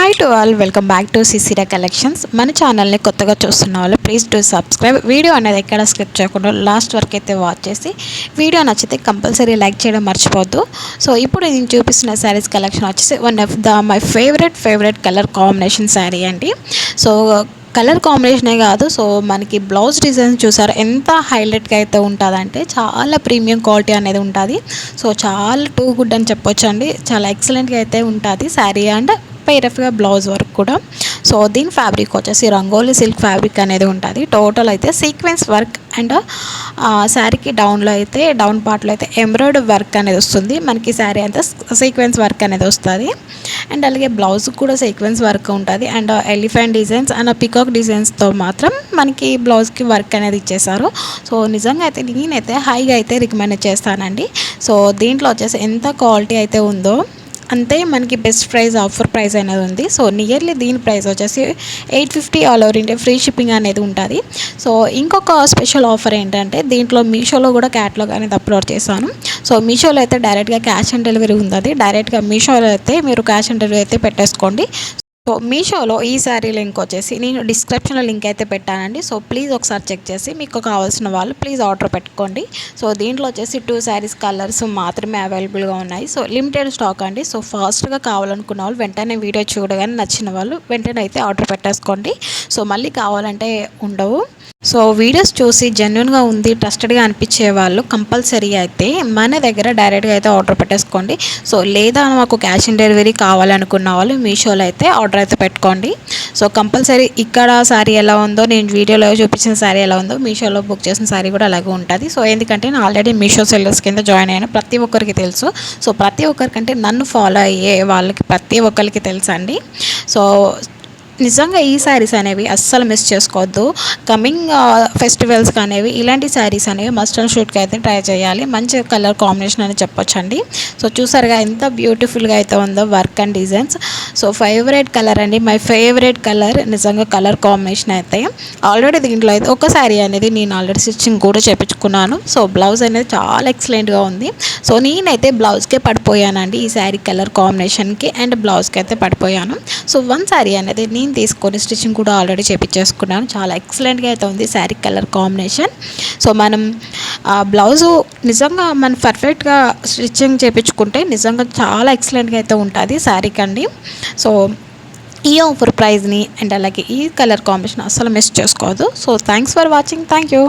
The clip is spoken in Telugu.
Hi to all, welcome back to సిసిరా collections. మన ఛానల్ని కొత్తగా చూస్తున్న వాళ్ళు ప్లీజ్ డూ సబ్స్క్రైబ్. వీడియో అనేది ఎక్కడ స్కిప్ చేయకుండా లాస్ట్ వరకు అయితే వాచ్ చేసి వీడియో నచ్చితే కంపల్సరీ లైక్ చేయడం మర్చిపోవద్దు. సో ఇప్పుడు నేను చూపిస్తున్న శారీస్ కలెక్షన్ వచ్చేసి one of my favourite colour combination saree అండి. సో కలర్ కాంబినేషనే కాదు, సో మనకి బ్లౌజ్ డిజైన్ చూసారు ఎంత హైలైట్గా అయితే ఉంటుందంటే చాలా ప్రీమియం క్వాలిటీ అనేది ఉంటుంది. సో చాలా టూ గుడ్ అని చెప్పొచ్చు అండి. చాలా ఎక్సలెంట్గా అయితే ఉంటుంది శారీ అండ్ పైరఫ్గా బ్లౌజ్ వర్క్ కూడా. సో దీని ఫ్యాబ్రిక్ వచ్చేసి రంగోలీ సిల్క్ ఫ్యాబ్రిక్ అనేది ఉంటుంది. టోటల్ అయితే సీక్వెన్స్ వర్క్ అండ్ శారీకి డౌన్ పార్ట్లో అయితే ఎంబ్రాయిడరీ వర్క్ అనేది వస్తుంది. మనకి శారీ అంతా సీక్వెన్స్ వర్క్ అనేది వస్తుంది అండ్ అలాగే బ్లౌజ్ కూడా సీక్వెన్స్ వర్క్ ఉంటుంది and elephant designs and peacock డిజైన్స్తో మాత్రం మనకి బ్లౌజ్కి వర్క్ అనేది ఇచ్చేసారు. సో నిజంగా అయితే నేనైతే హైగా అయితే రికమెండ్ చేస్తానండి. సో దీంట్లో వచ్చేసి ఎంత క్వాలిటీ అయితే ఉందో అంతే మనకి బెస్ట్ ప్రైస్ ఆఫర్ ప్రైస్ అనేది ఉంది. సో నియర్లీ దీని ప్రైస్ వచ్చేసి 850 all over India free shipping అనేది ఉంటుంది. సో ఇంకొక స్పెషల్ ఆఫర్ ఏంటంటే దీంట్లో మీషోలో కూడా క్యాటలాగ్ అనేది అప్లోడ్ చేశాను. సో మీషోలో అయితే డైరెక్ట్గా క్యాష్ ఆన్ డెలివరీ ఉంది. డైరెక్ట్గా మీషోలో అయితే మీరు క్యాష్ ఆన్ డెలివరీ అయితే పెట్టేసుకోండి. సో మీషోలో ఈ శారీ లింక్ వచ్చేసి నేను డిస్క్రిప్షన్లో లింక్ అయితే పెట్టానండి. సో ప్లీజ్ ఒకసారి చెక్ చేసి మీకు కావాల్సిన వాళ్ళు ప్లీజ్ ఆర్డర్ పెట్టుకోండి. సో దీంట్లో వచ్చేసి 2 శారీస్ కలర్స్ మాత్రమే అవైలబుల్గా ఉన్నాయి. సో లిమిటెడ్ స్టాక్ అండి. సో ఫాస్ట్గా కావాలనుకున్న వాళ్ళు వెంటనే వీడియో చూడగానే నచ్చిన వాళ్ళు వెంటనే అయితే ఆర్డర్ పెట్టేసుకోండి. సో మళ్ళీ కావాలంటే ఉండవు. సో వీడియోస్ చూసి జెన్యున్గా ఉంది, ట్రస్టెడ్గా అనిపించే వాళ్ళు కంపల్సరీ అయితే మన దగ్గర డైరెక్ట్గా అయితే ఆర్డర్ పెట్టేసుకోండి. సో లేదా మాకు క్యాష్ ఆన్ డెలివరీ కావాలనుకున్న వాళ్ళు మీషోలో అయితే ఆర్డర్ అయితే పెట్టుకోండి. సో కంపల్సరీ ఇక్కడ శారీ ఎలా ఉందో, నేను వీడియోలో చూపించిన శారీ ఎలా ఉందో మీషోలో బుక్ చేసిన శారీ కూడా అలాగే ఉంటుంది. సో ఎందుకంటే నేను ఆల్రెడీ మీషో సెల్లర్స్ కింద జాయిన్ అయ్యాను, ప్రతి ఒక్కరికి తెలుసు. సో ప్రతి ఒక్కరికంటే నన్ను ఫాలో అయ్యే వాళ్ళకి ప్రతి ఒక్కరికి తెలుసు అండి. సో నిజంగా ఈ శారీస్ అనేవి అస్సలు మిస్ చేసుకోవద్దు. కమింగ్ ఫెస్టివల్స్కి అనేవి ఇలాంటి శారీస్ అనేవి మస్ట్ అండ్ షూట్గా అయితే ట్రై చేయాలి. మంచి కలర్ కాంబినేషన్ అని చెప్పొచ్చండి. సో చూసారుగా ఎంత బ్యూటిఫుల్గా అయితే ఉందో work and designs. So favourite colour అండి, మై ఫేవరెట్ కలర్. నిజంగా కలర్ కాంబినేషన్ అయితే ఆల్రెడీ దీంట్లో అయితే ఒక శారీ అనేది నేను ఆల్రెడీ స్టిచ్చింగ్ కూడా చేయించుకున్నాను. సో బ్లౌజ్ అనేది చాలా ఎక్సలెంట్గా ఉంది. సో నేనైతే బ్లౌజ్కే పడిపోయానండి, ఈ శారీ కలర్ కాంబినేషన్కి అండ్ బ్లౌజ్కి అయితే పడిపోయాను. సో వన్ శారీ అనేది నేను తీసుకొని స్టిచ్చింగ్ కూడా ఆల్రెడీ చేయించేసుకున్నాను. చాలా ఎక్సలెంట్గా అయితే ఉంది శారీ కలర్ కాంబినేషన్. సో మనం బ్లౌజు నిజంగా మనం పర్ఫెక్ట్గా స్టిచ్చింగ్ చేయించుకుంటే నిజంగా చాలా ఎక్సలెంట్గా అయితే ఉంటుంది శారీకి అండి. సో ఈ ఆఫర్ ప్రైస్ని అండ్ అలాగే ఈ కలర్ కాంబినేషన్ అస్సలు మిస్ చేసుకోవద్దు. So thanks for watching. Thank you.